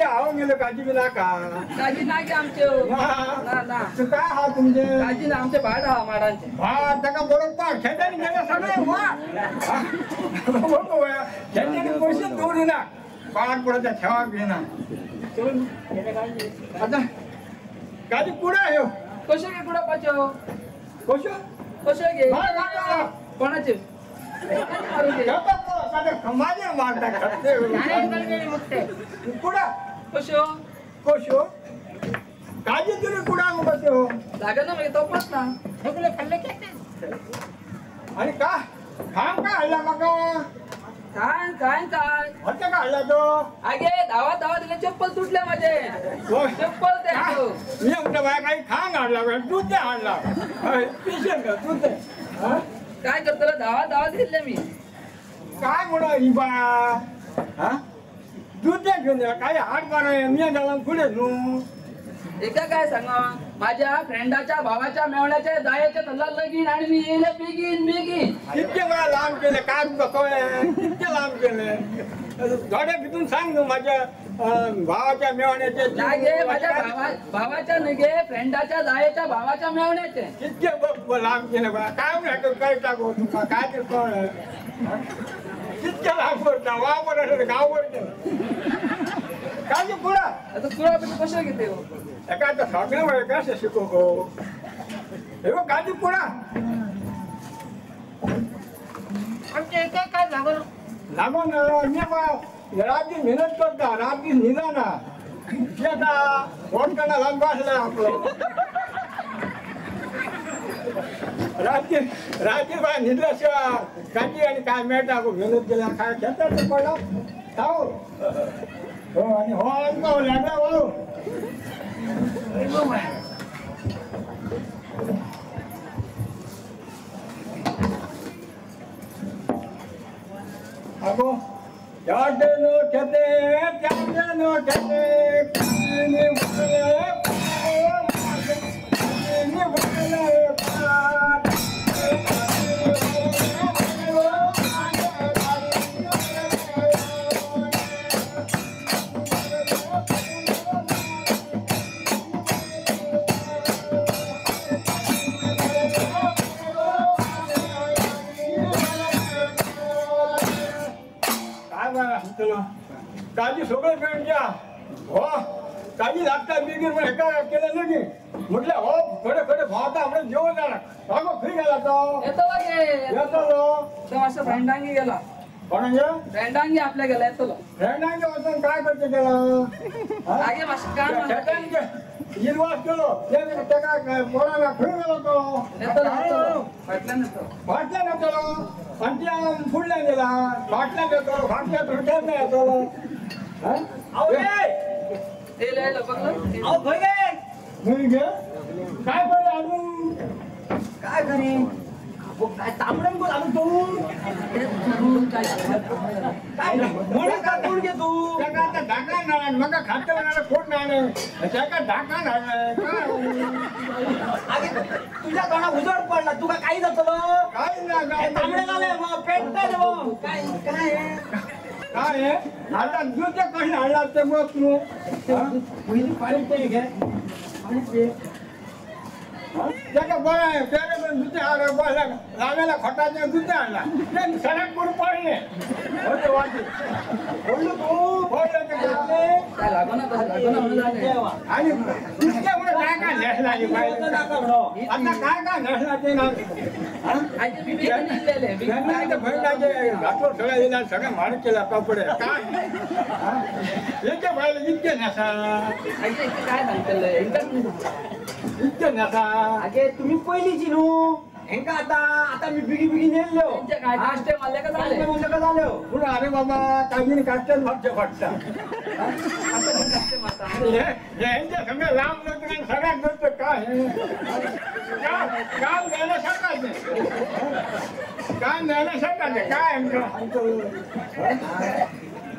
आवं गेलं काळजी बी नाका काळजी नाही की आमचे काय हा तुमचे काळजी ना आमचे भाड हा माडांचे भाड त्याका बरोबर खेळताना गेलं सगळे खेळताना पैसे जोडी ना पाड पुढे ठेवा घेणा आता काळजी पुढे आहे कसे घे पुढे पाचो कसे घे कोणाचे माझे मारता कुडा कशो कशो काजी तुला कुडा मग हो लागत ना तो पण ना आणि का काम का हल्ला मग काय काय काय होतं का हल्ला तो आगे धावा दिले चप्पल तुटले माझे चप्पल दे मी म्हणतो बाय काही खांग आणला दूध दे आणला पिशन दूध दे काय करतो धावा दिले मी काय म्हणा ही बा दूध दे घेऊन काय हात मारा मी झाला पुढे नू एका काय सांगा माझ्या फ्रेंडाच्या भावाच्या मेवण्याच्या जायच्या तल्ला लगीन आणि मी येईल बेगीन कितके वेळा लांब केले काय कितके लांब केले थोड्या कितून सांग तू माझ्या भावाच्या मेवण्याचे माझ्या भावाच्या नगे फ्रेंडाच्या जायच्या भावाच्या मेवण्याचे कितके लांब केले बा काय काय टाकू तुका काय ते कोण कितके लांब करता वापर गाववर काय पुढा आता तुला कशा घेते एका सगळं वय कसं शिकू गो हे काजी पुढा आमच्या इथे काय लागून मी रात्री मेहनत करता रात्री निघा ना आता फोन करणं लांब बसला आपलं रात्री बा निघल्याशिवाय काजी आणि काय मिळता मेहनत केला काय घेतात पडला हो आणि हो अंको लागला हो अगो याडनो ठेते त्याडनो ठेते कानी वले कानी वले पाट काजी सगळं मिळून घ्या हो काजी लागता बिगीर पण एका केलं नाही म्हटलं हो खडे खडे भावता आपण जेवण जाणार अगो फ्री गेला तो येतो लागे येतो तो असं फ्रेंडांगी गेला कोणाच्या फ्रेंडांगी आपल्या गेला येतो फ्रेंडांच्या वाचून काय करते गेला लागे मासे काम निर्वास केलो त्या पोराला फ्री गेलो तो येतो फाटल्या नसतो फाटल्या नव्हतो आणि त्या फुडल्या गेला फाटल्या देतो फाटल्या तुटक्यात नाही येतो ते लिहायला बघलं अहो भैया घरी घे काय बरं अजून काय करी काय तांबडं बोल आपण तो काय म्हणून का कोण घे तू त्याका आता ढाका नाही मग खाते म्हणाला कोण नाही त्याका ढाका नाही अगे तुझ्या तोंडा उजड पडला तुका काही जातो काय नाही तांबडे झाले मग पेट काय काय काय आहे आता दूध कशी आणला ते मग तू पहिली पाणी ते घे पाणी पे त्याला बरं आहे त्याला पण दुधे आला बसला लागायला खटाच्या दुधे आणला ते सडक करून पडले होते वाटी बोललो तू बोललो ते घेतले काय लागो ना तसं लागो ना म्हणून झाले आणि दुसऱ्यामुळे काय काय नेसला आता काय काय नेसला ते ना खायचे बी बेगन लिहिलेले बहिणाचे घाटवर सगळ्या येणार सगळं मार केला कपडे काय याच्या बायला इतके नेसा खायचे इथे काय सांगतलं इतके नेसा अगे तुम्ही पहिलीची नो हेंका आता मी बिगी बिगी नेल्लो त्यांच्या काय काष्टे मारले का झाले म्हणलं का झालं पुढे अरे बाबा काही काढतात मागच्या फाटचा आता पण काष्टे मारता यांच्या सगळं लांब लोक सगळ्यात गोष्ट काय काम द्यायला सांगायचे काय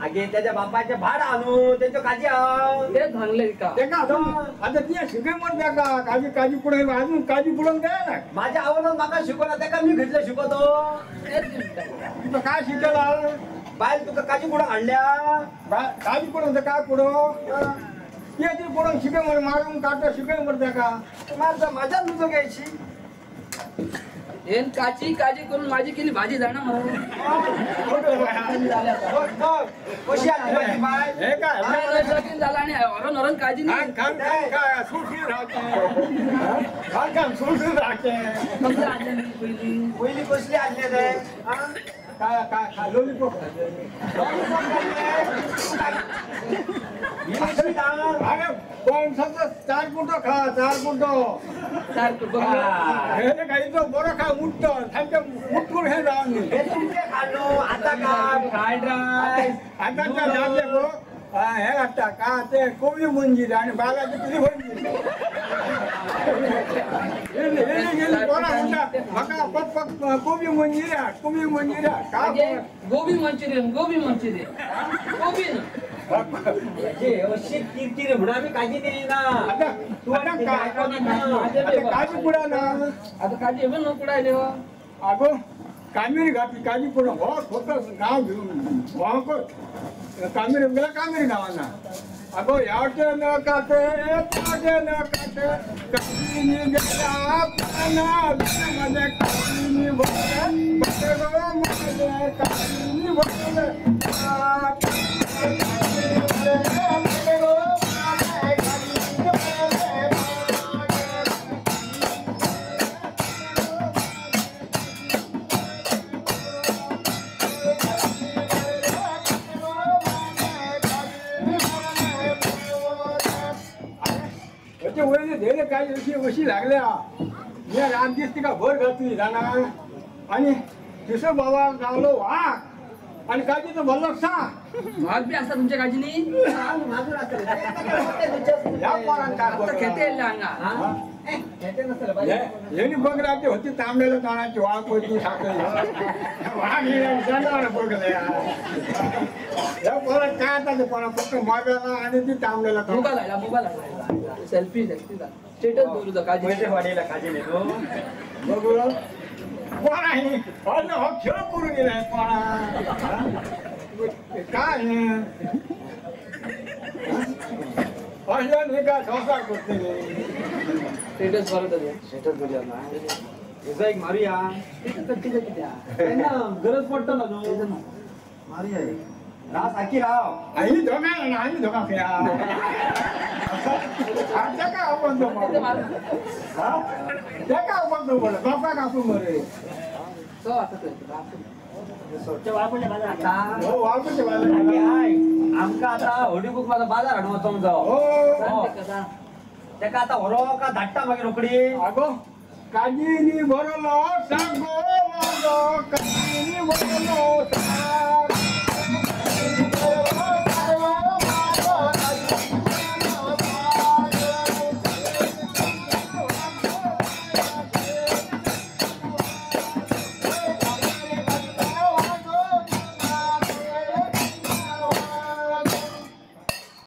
अगे त्याच्या बापाचे भाड आणू त्याच्या काजी आण तेच म्हणले का ते का आता ती शिके मग द्या का काजी काजी पुढे अजून काजी पुढे द्या ना माझ्या आवडून माका शिकवला त्या का मी घेतलं शिकवतो तुझं काय शिकेला बाहेर तुका काजी पुढं आणल्या काजी पुढे काय पुढं ती पुढं शिके मध्ये मारून काढता शिके मध्ये द्या का माझ्या तुझं घ्यायची हे काची काजी करून माझी केली भाजी जाणार म्हणून कशी आली माझी बाय हे काय लगीन झाला आणि हरण हरण काजी नाही काय सुटली राहते सुटली राहते कसं आणलं मी पहिली पहिली कसली आणली रे काय काय काय लॉलीपॉप अरे कोण समजा 4 गुंठो खा 4 गुंठो सारखं बघ हे काही तो बरं खा उठतो त्यांच्या उठून हे जाऊन हे तुमचे खाणू आता का फ्राईड राईस आता त्या जाते गो हे लागता का ते कोबी मंजिरी आणि बालाची तुझी मंजिरी गेली कोणा म्हणता मका पक पक कोबी मंजिरी का गोबी मंचुरियन गोबी अशी किरकिर म्हणून आम्ही काळजी दिली ना आता तू आता काजी पुढा ना आता काजी पण नको कुडायले हो अगो कामेरी घातली काजी पुढं हो स्वतः गाव घेऊन वाहकोट कामेरी गेला कामेरी गावांना अगो यावटे न काटे ताटे न काटे काजीनी गेला पाना मध्ये काजीनी बोले बसलो मध्ये काजीनी बोले काही अशी लागल्या मी राम दिसते का भर घातली जाणार आणि तिसरं बाबा गावलो वाघ आणि काजीचं भरलं सांग भाग बी असता तुमच्या काजीनी माजूर असेल या पोरांना काय आता बोलला? खेते येईल अंगा यांनी बघराची होती तांबड्याला ताणाची वाघ होती साखळी वाघ जनावर बघलं या पोरात काय आता ते पोरा फक्त मागायला आणि ती तांबड्याला मोबाईल सेल्फी स्टेटस बोलू काजी वाढीला काजी नेतो बघू कोण आहे हो खेळ करून गेलाय पोरा काय असल्या का संसार करते स्टेटस बरोबर शेतात बोलूया ना तुझा एक मारूया त्यांना गरज पडतं ना तू मारूया रास आखी राव आई धोका ना आम्ही धोका खेळा आमच्या काय आपण तो त्या काय आपण तो बोल बापा कापू मरे तो आता हो वापरते मला आमका आता होडी बुक माझा बाजार हाडून समजा हो त्याका आता हरो का धाट्टा मागे रोकडी अगो काजीनी भरलो सांगो माझो